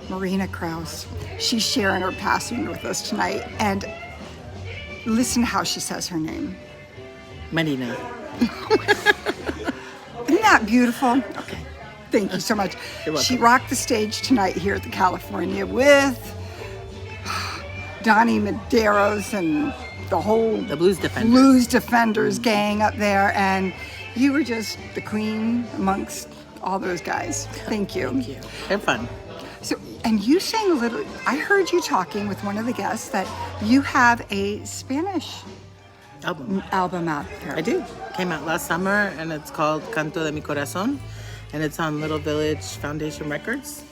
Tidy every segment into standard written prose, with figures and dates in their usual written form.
Marina Crouse. She's sharing her passion with us tonight. And listen to how she says her name. Marina. Isn't that beautiful? Okay. Thank you so much. You're welcome. She rocked the stage tonight here at the California with Donnie Medeiros and the whole The Blues Defenders. Blues Defenders gang up there. And you were just the queen amongst all those guys. Thank you. Thank you. They're fun. So, and you sang a little, I heard you talking with one of the guests that you have a Spanish album out there. I do. Came out last summer, and it's called Canto de mi Corazón, and it's on Little Village Foundation Records,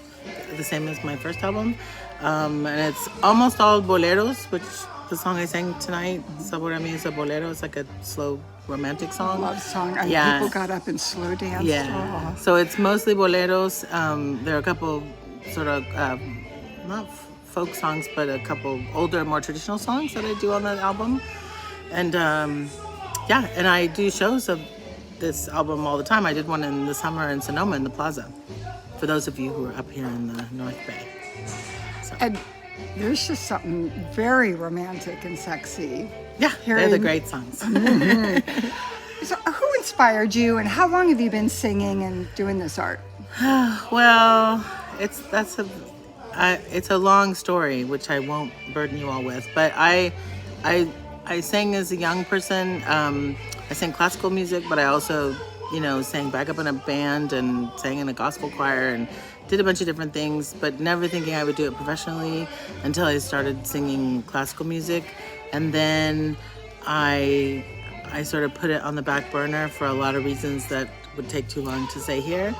the same as my first album. And it's almost all boleros, which the song I sang tonight, Sabor a mí es a bolero, it's like a slow romantic song. Love song. And Yeah. people got up and slow danced. Yeah. Oh. So it's mostly boleros. There are a couple sort of, not folk songs, but a couple older, more traditional songs that I do on that album. And yeah, and I do shows of this album all the time. I did one in the summer in Sonoma in the Plaza, for those of you who are up here in the North Bay. So. And there's just something very romantic and sexy. Yeah, they're the great songs. So who inspired you and how long have you been singing and doing this art? Well, it's a long story, which I won't burden you all with. But I sang as a young person. I sang classical music, but I also, sang back up in a band and sang in a gospel choir and did a bunch of different things, but never thinking I would do it professionally until I started singing classical music. And then I sort of put it on the back burner for a lot of reasons that would take too long to say here.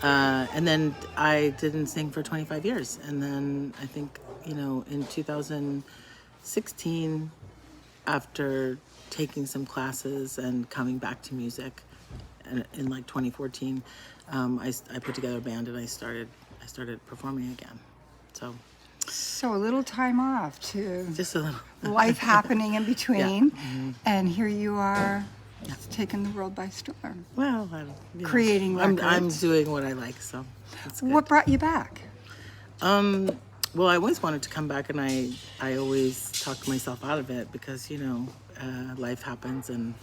And then I didn't sing for 25 years. And then I think, in 2016, after taking some classes and coming back to music in like 2014, I put together a band and I started performing again. So a little time off to Just a little. life happening in between. Yeah. Mm-hmm. And here you are taking the world by storm. Well, Creating I'm records. doing what I like, so it's good. What brought you back? Well, I always wanted to come back, and I always talked myself out of it because, life happens. And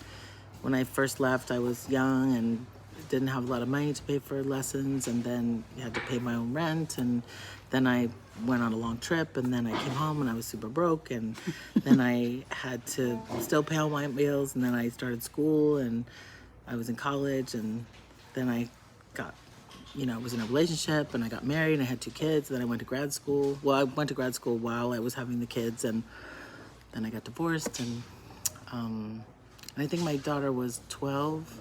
when I first left, I was young and didn't have a lot of money to pay for lessons, and then I had to pay my own rent, and then I went on a long trip, and then I came home and I was super broke, and then I had to still pay all my bills, and then I started school, and I was in college, and then I got, I was in a relationship, and I got married, and I had 2 kids, and then I went to grad school. Well, I went to grad school while I was having the kids, and then I got divorced, and I think my daughter was 12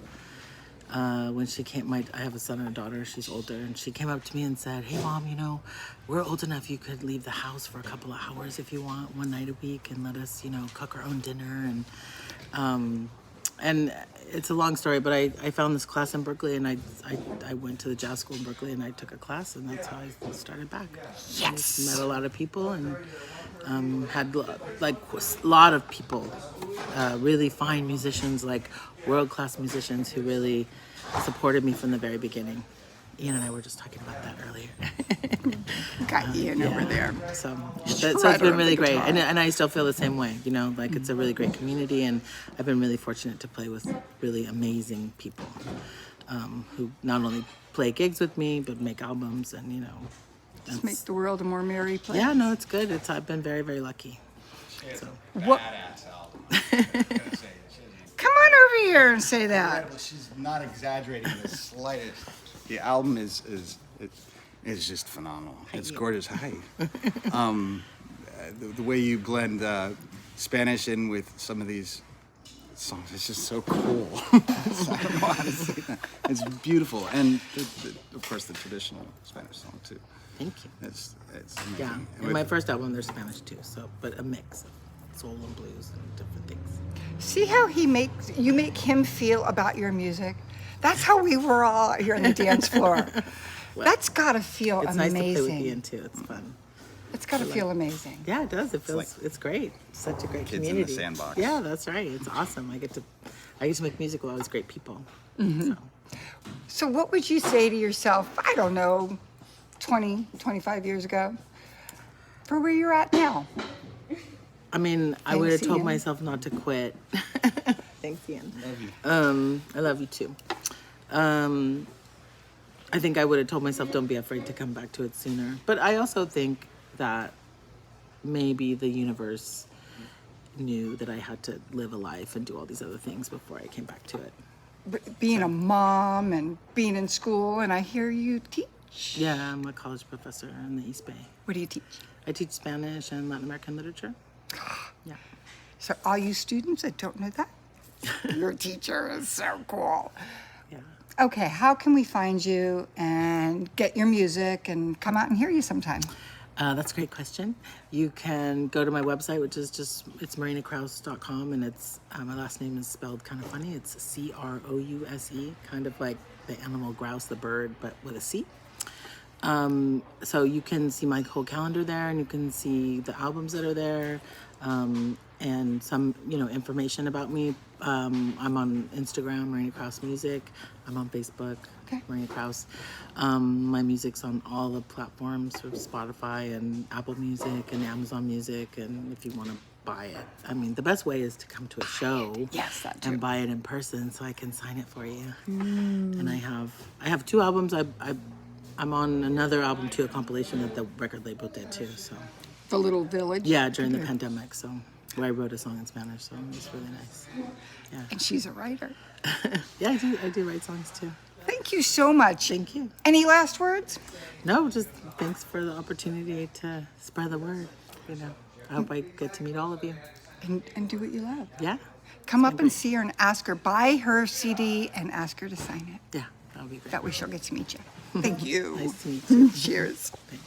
when she came. I have a son and a daughter. She's older, and she came up to me and said, "Hey, Mom, we're old enough. You could leave the house for a couple of hours if you want, one night a week, and let us, cook our own dinner." And it's a long story, but I found this class in Berkeley, and I went to the jazz school in Berkeley, and I took a class, and that's how I started back. Yes. I met a lot of people, and had like a lot of people, really fine musicians, like world-class musicians who really supported me from the very beginning. Ian and I were just talking about that earlier. Got Ian over there. So it's been really great. And I still feel the same way, like it's a really great community, and I've been really fortunate to play with really amazing people who not only play gigs with me, but make albums and, Just make the world a more merry place. Yeah, no, it's good. I've been very, very lucky. So. What? Come on over here and say that. Well, she's not exaggerating the slightest. The album is just phenomenal. It's gorgeous. Hi. The way you blend Spanish in with some of these songs, it's just so cool. I don't know how to say that. It's beautiful, and of course the traditional Spanish song too. Thank you. It's amazing. Yeah, in my first album there's Spanish too, but a mix of soul and blues and different things. See how you make him feel about your music? That's how we were all here on the dance floor. Well, that's gotta feel it's amazing. nice to play with Ian too. It's fun. It's gotta feel amazing. Yeah, it does. It feels. It's great. Such a great Kids in community. the sandbox. Yeah, that's right. It's awesome. I get to make music with all these great people. So what would you say to yourself, I don't know, 20, 25 years ago for where you're at now? I mean, I would have Thanks, told Ian. myself not to quit. Thanks, Ian. Love you. I love you too. I think I would have told myself, don't be afraid to come back to it sooner. But I also think that maybe the universe knew that I had to live a life and do all these other things before I came back to it. Being a mom and being in school, and I hear you teach. Yeah, I'm a college professor in the East Bay. What do you teach? I teach Spanish and Latin American literature. Yeah. So all you students that don't know that, your teacher is so cool. Yeah. Okay, how can we find you and get your music and come out and hear you sometime? That's a great question. You can go to my website, which is it's marinacrouse.com, and it's my last name is spelled kind of funny. It's Crouse, kind of like the animal grouse, the bird, but with a C. So you can see my whole calendar there, and you can see the albums that are there, and some information about me. I'm on Instagram, Marina Crouse Music. I'm on Facebook, Okay. Marina Crouse. My music's on all the platforms, of Spotify and Apple Music and Amazon Music. And if you want to buy it, I mean, the best way is to come to a show. Yes, that too. And buy it in person, so I can sign it for you. And I have 2 albums. I'm on another album too, a compilation that the record label did too. So The Little Village. yeah, during the pandemic. So where I wrote a song in Spanish. So it was really nice. Yeah. And she's a writer. Yeah, I do write songs too. Thank you so much. Thank you. Any last words? No, just thanks for the opportunity to spread the word. I hope I get to meet all of you. And do what you love. Yeah. Come up and see her and ask her, buy her CD and ask her to sign it. Yeah, that would be great. That way she'll get to meet you. Thank you. Nice to meet you. Cheers. Thanks.